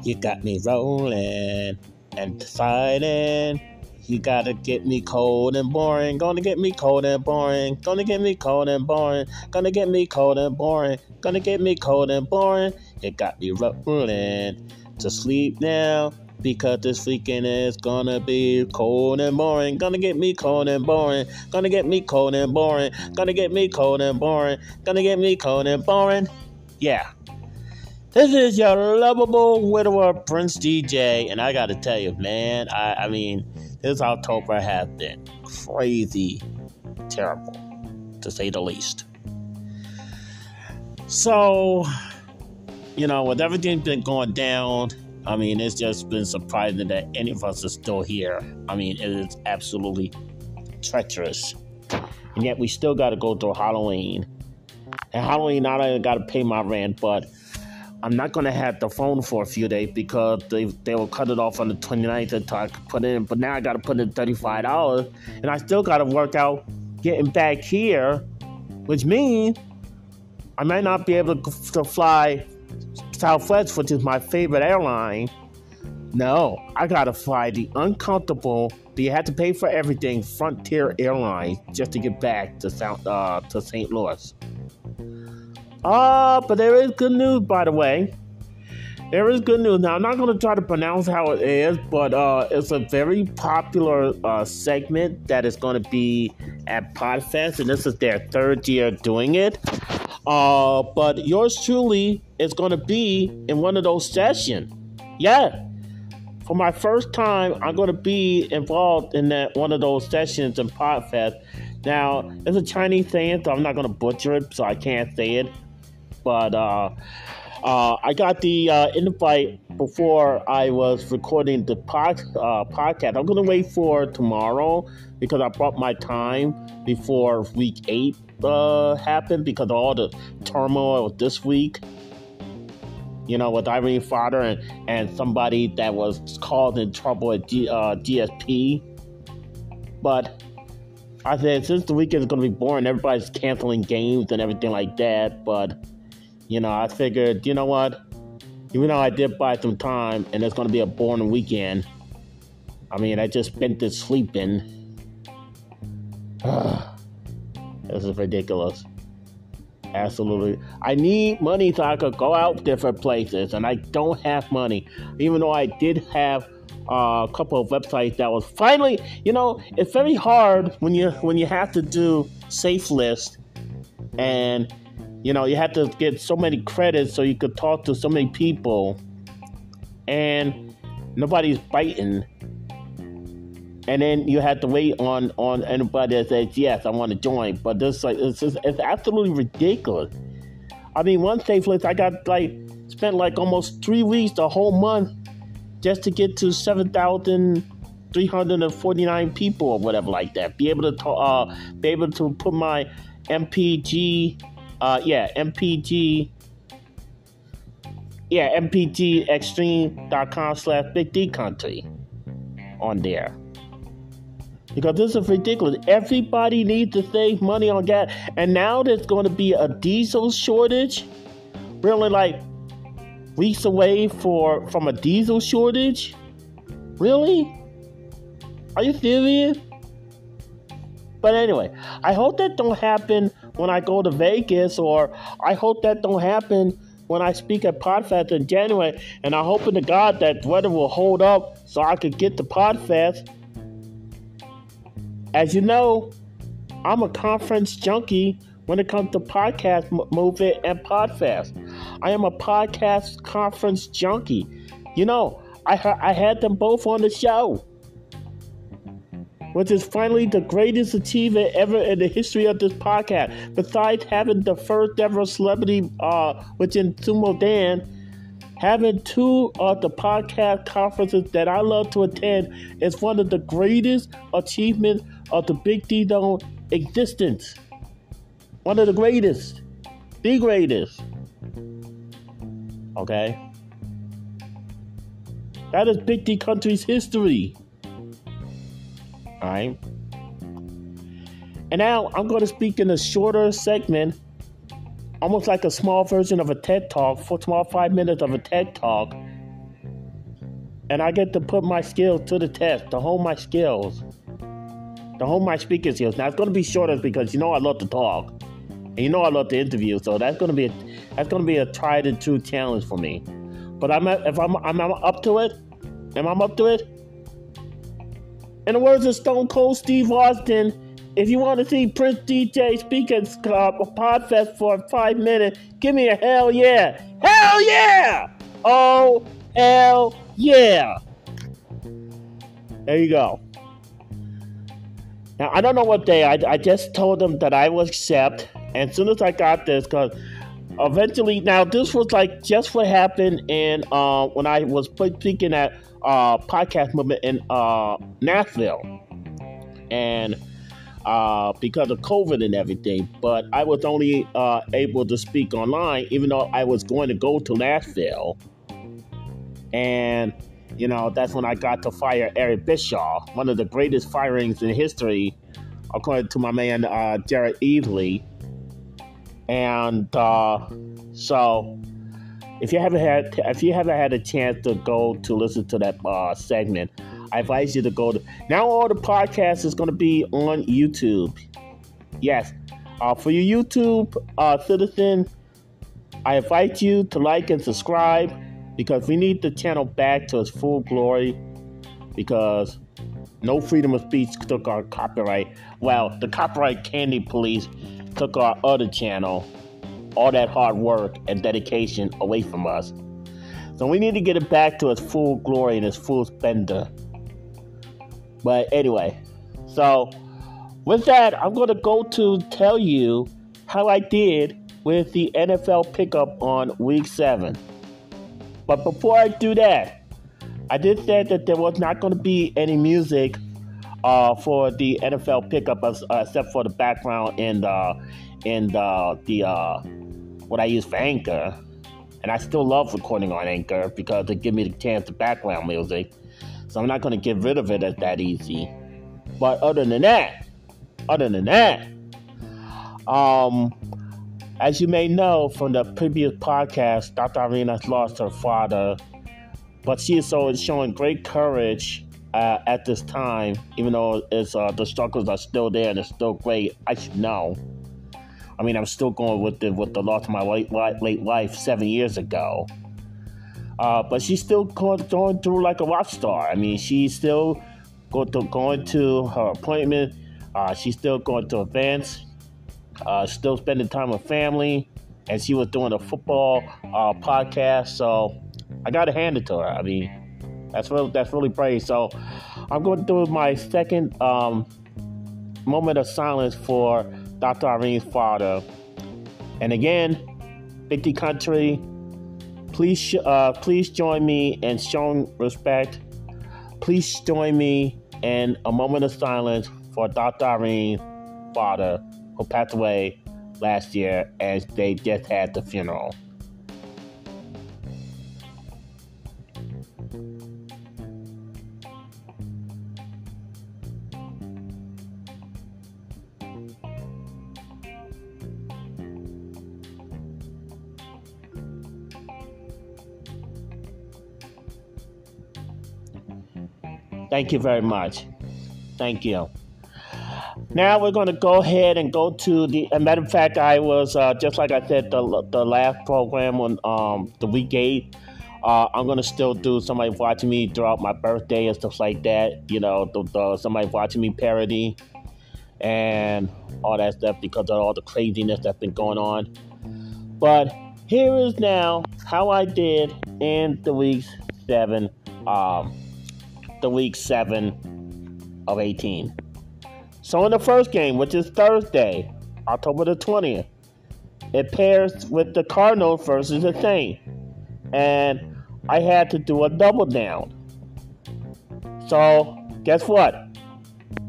You got me rolling and deciding. You gotta get me cold and boring. Gonna get me cold and boring. Gonna get me cold and boring. Gonna get me cold and boring. Gonna get me cold and boring. You got me rolling to sleep now. Because this weekend is gonna be cold and boring. Gonna get me cold and boring. Gonna get me cold and boring. Gonna get me cold and boring. Gonna get me cold and boring. Yeah. This is your lovable widower, Prince DJ. And I gotta tell you, man, I mean, this October has been crazy terrible, to say the least. So, with everything been going down, I mean, it's just been surprising that any of us are still here. I mean, it is absolutely treacherous. And yet we still got to go through Halloween. And Halloween, not only got to pay my rent, but I'm not going to have the phone for a few days because they will cut it off on the 29th until I could put in. But now I got to put in $35. And I still got to work out getting back here, which means I might not be able to fly Southwest, which is my favorite airline. No, I gotta fly the uncomfortable, but you have to pay for everything, Frontier Airlines, just to get back to St. Louis. But there is good news, by the way. There is good news. Now, I'm not going to try to pronounce how it is, but it's a very popular segment that is going to be at Podfest, and this is their third year doing it. But yours truly is going to be in one of those sessions. Yeah. For my first time, I'm going to be involved in one of those sessions in Podfest. Now, it's a Chinese saying, so I'm not going to butcher it, so I can't say it. But I got the invite before I was recording the podcast. I'm going to wait for tomorrow because I brought my time before week 8 happened because of all the turmoil this week. With Irene Fodder and somebody that was called in trouble at GSP. But I said, since the weekend is going to be boring, everybody's canceling games and everything like that. But, I figured, you know what? Even though I did buy some time and it's going to be a boring weekend, I mean, I just spent it sleeping. This is ridiculous. Absolutely. I need money so I could go out different places, and I don't have money. Even though I did have a couple of websites that was finally, it's very hard when you have to do safe list, and you have to get so many credits so you could talk to so many people, and nobody's biting. And then you have to wait on anybody that says, yes, I want to join. But it's absolutely ridiculous. I mean, one safe list, I got spent almost 3 weeks, the whole month, just to get to 7,349 people or whatever like that. Be able to put my MPG Xtreme.com/BigDCountry on there. Because this is ridiculous. Everybody needs to save money on gas. And now there's going to be a diesel shortage. We're only weeks away from a diesel shortage. Really? Are you serious? But anyway, I hope that don't happen when I go to Vegas, or I hope that don't happen when I speak at Podfest in January. And I hope to God that weather will hold up so I could get to Podfest. As you know, I'm a conference junkie when it comes to podcast movement and Podfest. I am a podcast conference junkie. I had them both on the show, which is finally the greatest achievement ever in the history of this podcast. Besides having the first ever celebrity, which in Sumo Dan, having 2 of the podcast conferences that I love to attend is one of the greatest achievements of the Big D Zone existence. One of the greatest. The greatest. Okay? That is Big D Country's history. Alright? And now I'm going to speak in a shorter segment almost like a small version of a TED Talk, for small 5 minutes of a TED Talk. And I get to put my skills to the test, to hone my skills, to hone my speaking skills. Now it's going to be shorter because I love to talk, and I love to interview. So that's going to be a tried and true challenge for me. But I'm up to it. Am I up to it? In the words of Stone Cold Steve Austin, if you want to see Prince DJ speak at podfest for 5 minutes, give me a hell yeah. Hell yeah! Oh, hell yeah! There you go. Now, I don't know what day. I just told them that I will accept. And as soon as I got this, because eventually, now this was like just what happened in when I was speaking at podcast movement in Nashville. And because of COVID and everything, but I was only able to speak online, even though I was going to go to Nashville. And, that's when I got to fire Eric Bischoff, one of the greatest firings in history, according to my man, Jared Easley. And so if you haven't had a chance to go to listen to that segment, I advise you to go to. Now all the podcasts is going to be on YouTube. Yes, for your YouTube citizen, I invite you to like and subscribe, because we need the channel back to its full glory, because no freedom of speech took our copyright. Well, the copyright candy police took our other channel, all that hard work and dedication away from us. So we need to get it back to its full glory and its full splendor. But anyway, so with that, I'm going to go to tell you how I did with the NFL pickup on week 7. But before I do that, I did say that there was not going to be any music for the NFL pickup, except for the background and what I use for Anchor. And I still love recording on Anchor because it gives me the chance to background music. So I'm not going to get rid of it as that easy. But other than that, as you may know from the previous podcast, Dr. Irene has lost her father, but she is showing great courage at this time, even though the struggles are still there and it's still great. I should know. I mean, I'm still going with the loss of my late wife 7 years ago. But she's still going through like a rock star. I mean, she's still going to her appointment. She's still going to events. Still spending time with family. And she was doing a football podcast. So I got to hand it to her. I mean, that's really brave. So I'm going to do my second moment of silence for Dr. Irene's father. And again, 50 country, please join me in showing respect. Please join me in a moment of silence for Dr. Irene's father, who passed away last year, as they just had the funeral. Thank you very much. Thank you. Now we're going to go ahead and go to a matter of fact, I was, just like I said, the last program on the week 8, I'm going to still do somebody watching me throughout my birthday and stuff like that. The somebody watching me parody and all that stuff because of all the craziness that's been going on. But here is now how I did in the week 7 of 18. So in the first game, which is Thursday, October the 20th, it pairs with the Cardinals versus the Saints. And I had to do a double down. So guess what?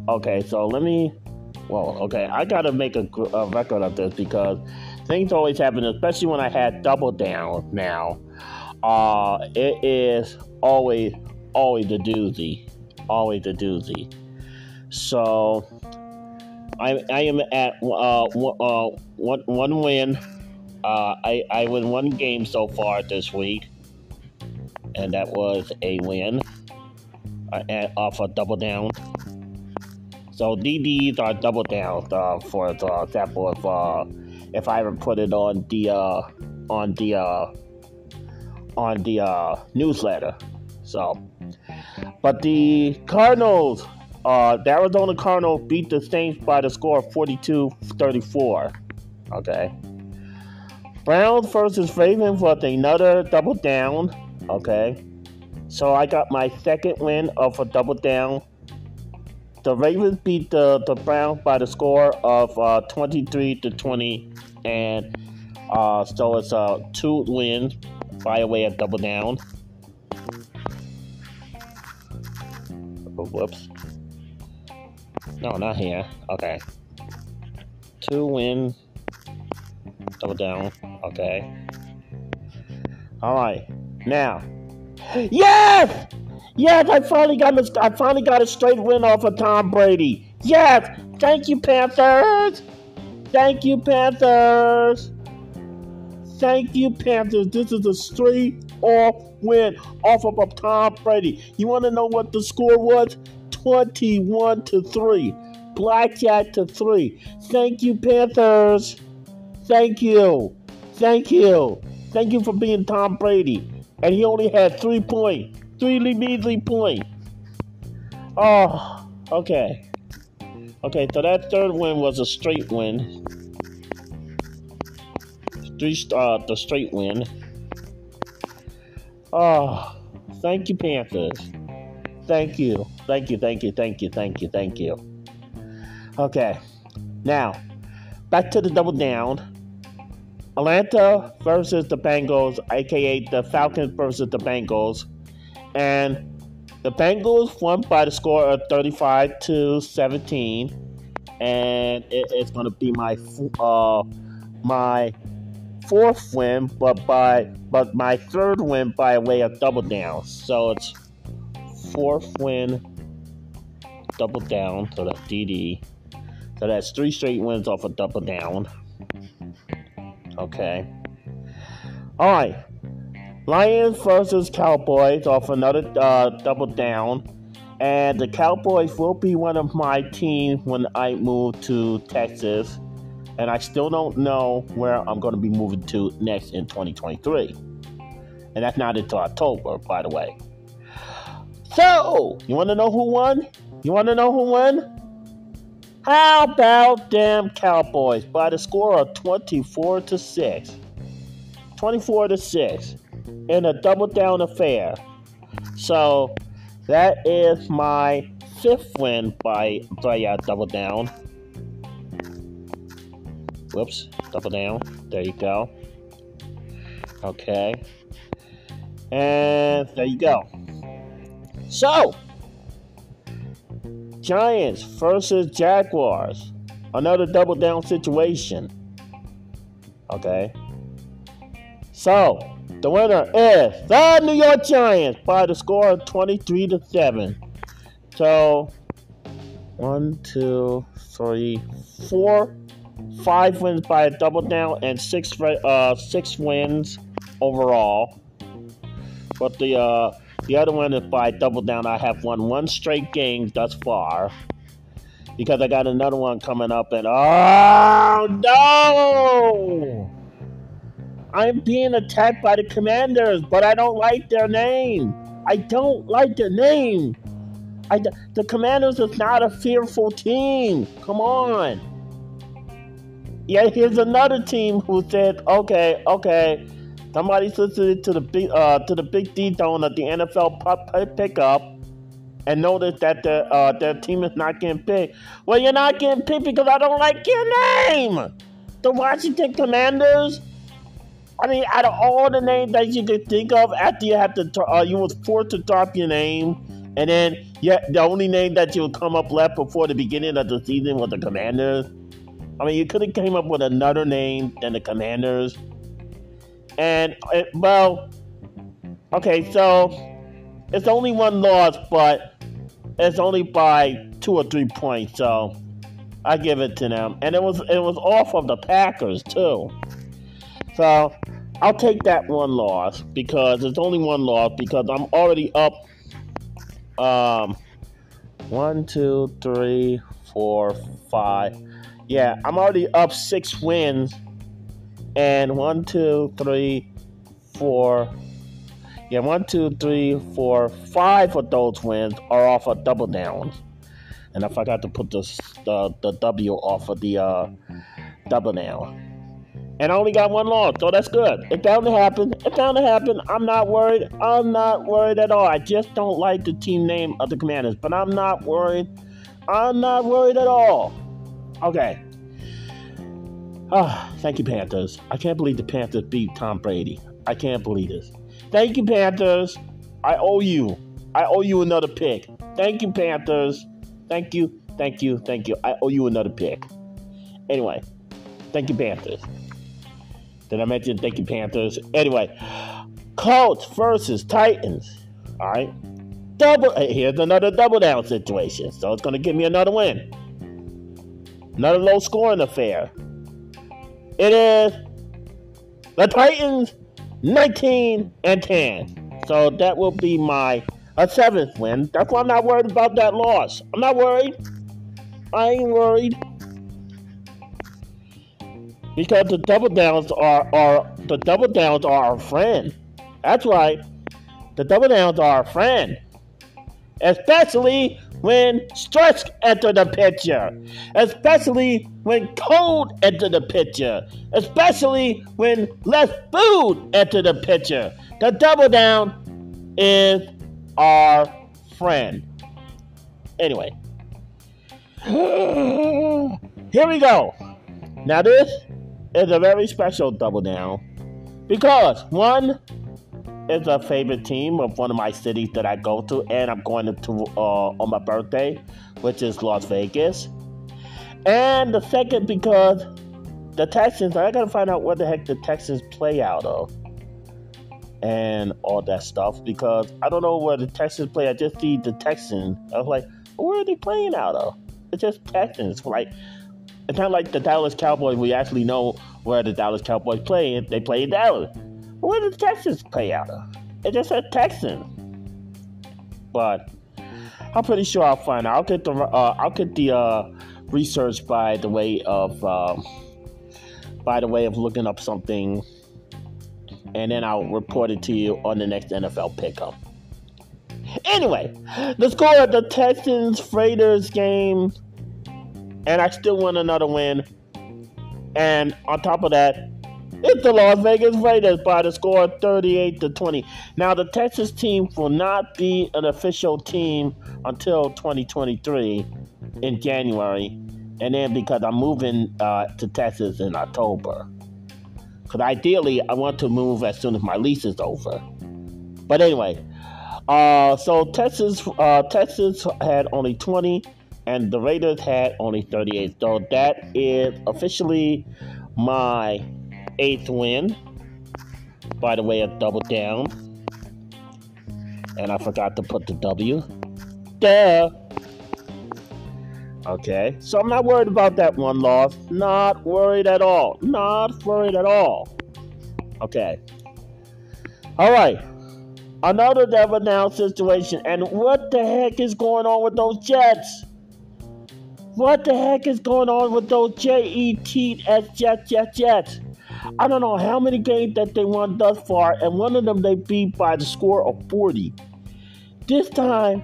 Okay, so I got to make a record of this because things always happen, especially when I had double down now. It is always a doozy. Always a doozy. So I am at one win, I win one game so far this week, and that was a win off a double down. So DDs are double downs. For example, if I ever put it on the newsletter. So, but the Cardinals, the Arizona Cardinals beat the Saints by the score of 42-34. Okay. Browns versus Ravens was another double down. Okay. So I got my second win of a double down. The Ravens beat the Browns by the score of 23-20, and so it's 2 wins by way of double down. Oh, whoops. No, not here. Okay. 2 wins, double down. Okay. All right. Now, yes! Yes, I finally got a straight win off of Tom Brady. Yes! Thank you, Panthers! Thank you, Panthers! Thank you, Panthers. This is a straight off win off of Tom Brady. You want to know what the score was? 21-3. Blackjack to 3. Thank you, Panthers. Thank you. Thank you. Thank you for being Tom Brady. And he only had 3 points. 3 measly points. Oh, okay. Okay, so that third win was a straight win. The straight win. Oh, thank you, Panthers. Thank you. Thank you, thank you, thank you, thank you, thank you. Okay, now, back to the double down. Atlanta versus the Bengals, aka the Falcons versus the Bengals. And the Bengals won by the score of 35-17. And it's going to be my fourth win, but my third win by way of double down. So it's 4th win, double down, so that's DD. So that's 3 straight wins off a double down. Okay. All right. Lions versus Cowboys off another double down. And the Cowboys will be one of my teams when I move to Texas. And I still don't know where I'm going to be moving to next in 2023. And that's not until October, by the way. So, you want to know who won? You want to know who won? How about them Cowboys by the score of 24-6. 24-6 in a double down affair. So that is my 5th win by double down. Whoops, double down. There you go. Okay. And there you go. So, Giants versus Jaguars. Another double down situation. Okay. So, the winner is the New York Giants by the score of 23-7. So, 1, 2, 3, 4, 5 wins by a double down and 6 wins overall. But the other one is by double down. I have won 1 straight game thus far because I got another one coming up. And oh no! I'm being attacked by the Commanders, but I don't like their name. I don't like their name. The Commanders is not a fearful team. Come on. Yeah, here's another team who said, okay. Somebody's listening to the big dethon of the NFL pickup and noticed that their team is not getting picked. Well, you're not getting picked because I don't like your name. The Washington Commanders. I mean, out of all the names that you could think of, after you had to, you was forced to drop your name, and then the only name that you would come up left before the beginning of the season was the Commanders. I mean, you could have came up with another name than the Commanders. And well, okay, so it's only 1 loss, but it's only by 2 or 3 points. So I give it to them, and it was off of the Packers too. So I'll take that one loss because it's only one loss because I'm already up. One, two, three, four, five. Yeah, I'm already up 6 wins, and 1, 2, 3, 4. Yeah, 1, 2, 3, 4, 5 of those wins are off of double downs, and I forgot to put the W off of the double down. And I only got one loss, so that's good. It's bound to happen. It's bound to happen. I'm not worried. I'm not worried at all. I just don't like the team name of the Commanders, but I'm not worried. I'm not worried at all. Okay. Thank you, Panthers. I can't believe the Panthers beat Tom Brady. I can't believe this. Thank you, Panthers. I owe you. I owe you another pick. Thank you, Panthers. Thank you. Thank you. Thank you. I owe you another pick. Anyway, thank you, Panthers. Did I mention thank you, Panthers? Anyway, Colts versus Titans. All right. Here's another double down situation. So it's going to give me another win. Another low scoring affair. It is the Titans 19-10. So that will be my 7th win. That's why I'm not worried about that loss. I'm not worried. I ain't worried. Because the double downs are our friend. That's right. The double downs are our friend. Especially when stress enter the picture. Especially when cold enter the picture. Especially when less food enter the picture. The double down is our friend. Anyway. Here we go. Now this is a very special double down because one is a favorite team of one of my cities that I go to, and I'm going to on my birthday, which is Las Vegas. And the second because the Texans, I gotta find out where the heck the Texans play out of and all that stuff because I don't know where the Texans play. I just see the Texans. I was like, where are they playing out of? It's just Texans. Like, it's not like the Dallas Cowboys. We actually know where the Dallas Cowboys play. They play in Dallas. But where do the Texans play out of? It just said Texans. But I'm pretty sure I'll find out. I'll get the research by the way of looking up something, and then I'll report it to you on the next NFL pickup. Anyway, the score of the Texans-Raiders game. And I still won another win. And on top of that, it's the Las Vegas Raiders by the score of 38-20. Now, the Texas team will not be an official team until 2023 in January. And then because I'm moving to Texas in October. Because ideally, I want to move as soon as my lease is over. But anyway, so Texas had only 20. And the Raiders had only 38. So that is officially my 8th win. By the way, a double down. And I forgot to put the W. Duh. Okay. So I'm not worried about that one loss. Not worried at all. Not worried at all. Okay. All right. Another double down situation. And what the heck is going on with those Jets? What the heck is going on with those Jets? I don't know how many games that they won thus far, and one of them they beat by the score of 40. This time,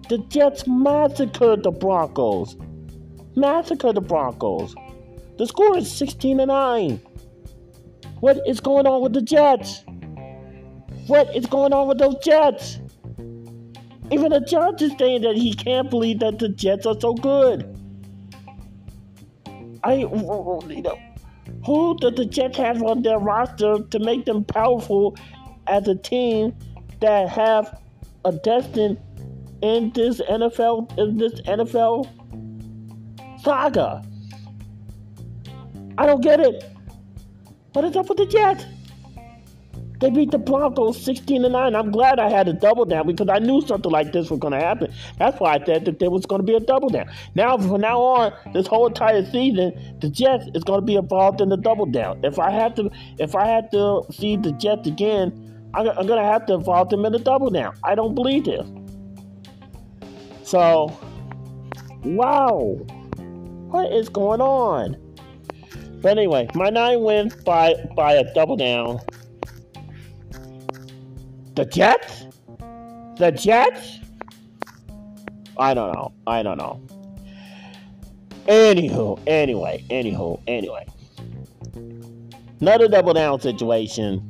the Jets massacred the Broncos. The score is 16-9. What is going on with the Jets? What is going on with those Jets? Even the judge is saying that he can't believe that the Jets are so good. Who does the Jets have on their roster to make them powerful as a team that have a destiny in this NFL saga? I don't get it. What is up with the Jets? They beat the Broncos 16-9. I'm glad I had a double down because I knew something like this was going to happen. That's why I said that there was going to be a double down. Now, from now on, this whole entire season, the Jets is going to be involved in the double down. If I had to see the Jets again, I'm going to have to involve them in the double down. I don't believe this. So, wow, what is going on? But anyway, my 9 wins by a double down. The Jets? The Jets? I don't know. Anyway. Another double down situation.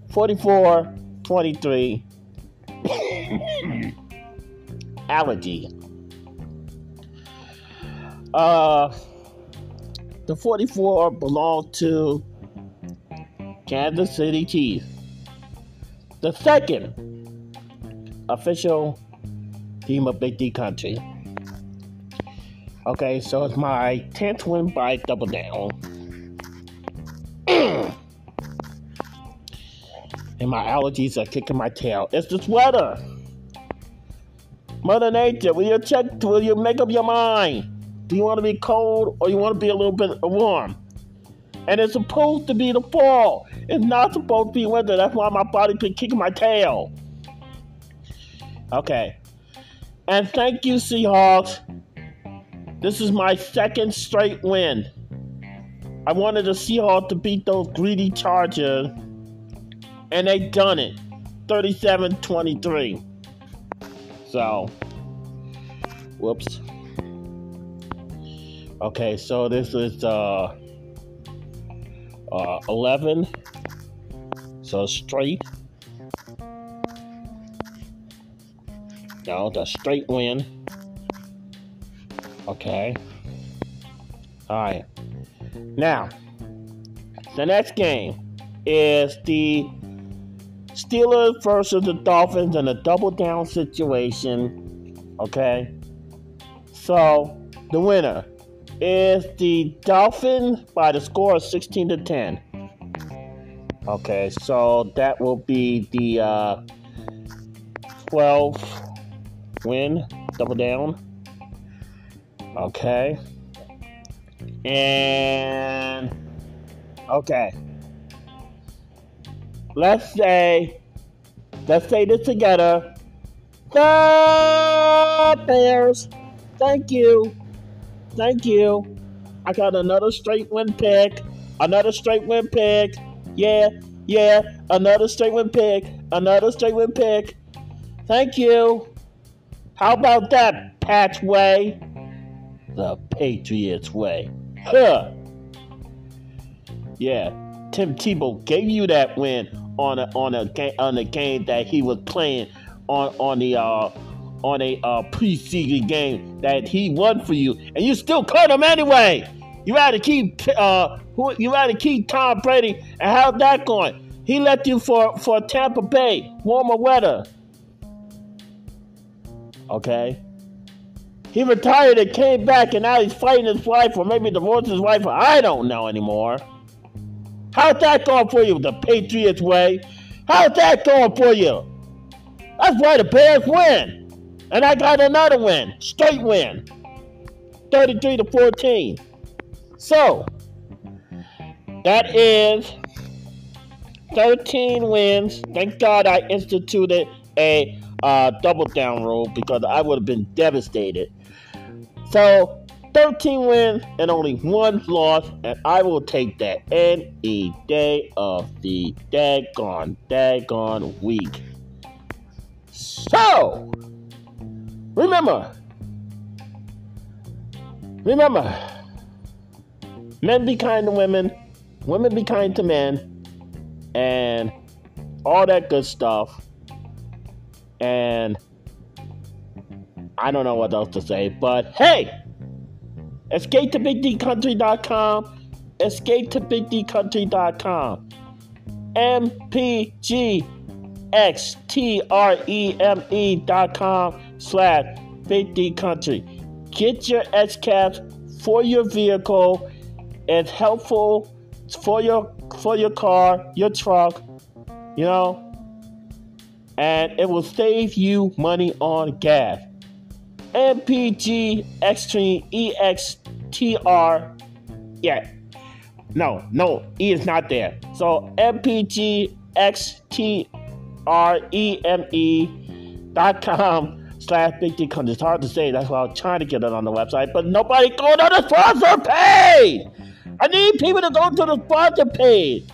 44-23. Allergy. The 44 belonged to Kansas City Chiefs. The second official team of Big D Country. Okay, so it's my 10th win by double down. And my allergies are kicking my tail. It's the sweater. Mother Nature, will you make up your mind? Do you want to be cold or you want to be a little bit warm? And it's supposed to be the fall. It's not supposed to be winter. That's why my body's been kicking my tail. Okay. And thank you, Seahawks. This is my second straight win. I wanted the Seahawks to beat those greedy Chargers. And they done it. 37-23. So. Whoops. Okay, so this is 11. So straight. No, the straight win. Okay. Alright. Now, the next game is the Steelers versus the Dolphins in a double down situation. Okay. So, the winner is the Dolphins by the score of 16-10. Okay, so that will be the 12th win, double down. Okay. And okay. Let's say this together. The Bears. Thank you. I got another straight win pick. Another straight win pick. Yeah. Another straight win pick. Thank you. How about that, Pat's way? The Patriots way. Huh. Yeah. Tim Tebow gave you that win on a game that he was playing on a preseason game that he won for you, and you still cut him anyway. You had to keep Tom Brady, and how's that going? He left you for Tampa Bay, warmer weather. Okay. He retired and came back, and now he's fighting his wife, or maybe divorced his wife, or I don't know anymore. How's that going for you, the Patriots way? How's that going for you? That's why the Bears win. And I got another win, straight win, 33-14. So, that is 13 wins. Thank God I instituted a double down rule because I would have been devastated. So, 13 wins and only 1 loss, and I will take that any day of the daggone week. So, remember, men be kind to women be kind to men, and all that good stuff. And I don't know what else to say, but hey, escape to BigDCountry.com, MPG Xtreme.com/BigDCountry. Get your XCaps for your vehicle. It's helpful for your car, your truck, you know, and it will save you money on gas. MPG Xtreme EXTR. Yeah. No, E is not there. So MPG XTREME.com/bigdcon. It's hard to say. That's why I'm trying to get it on the website, but nobody going on the sponsor page. I need people to go to the sponsor page.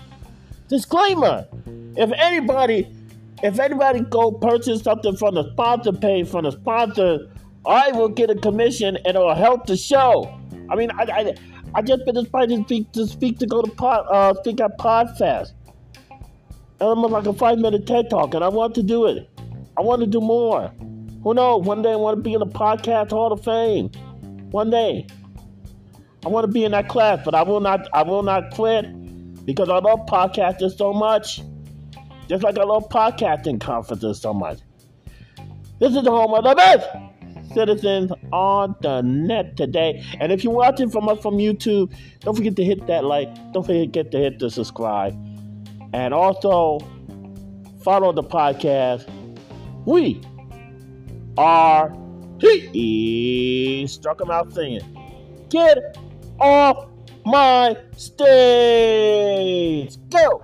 Disclaimer: If anybody go purchase something from the sponsor page from the sponsor, I will get a commission and it will help the show. I mean, I just been invited to speak to go to speak at podfest. And I'm like a 5-minute TED talk, and I want to do it. I want to do more. Who knows? One day I want to be in the podcast Hall of Fame. One day. I want to be in that class, but I will not quit because I love podcasting so much. Just like I love podcasting conferences so much. This is the home of the best citizens on the net today. And if you're watching from us from YouTube, don't forget to hit that like. Don't forget to hit the subscribe. And also follow the podcast. We are struck 'em out singing. Get off my stage. Go.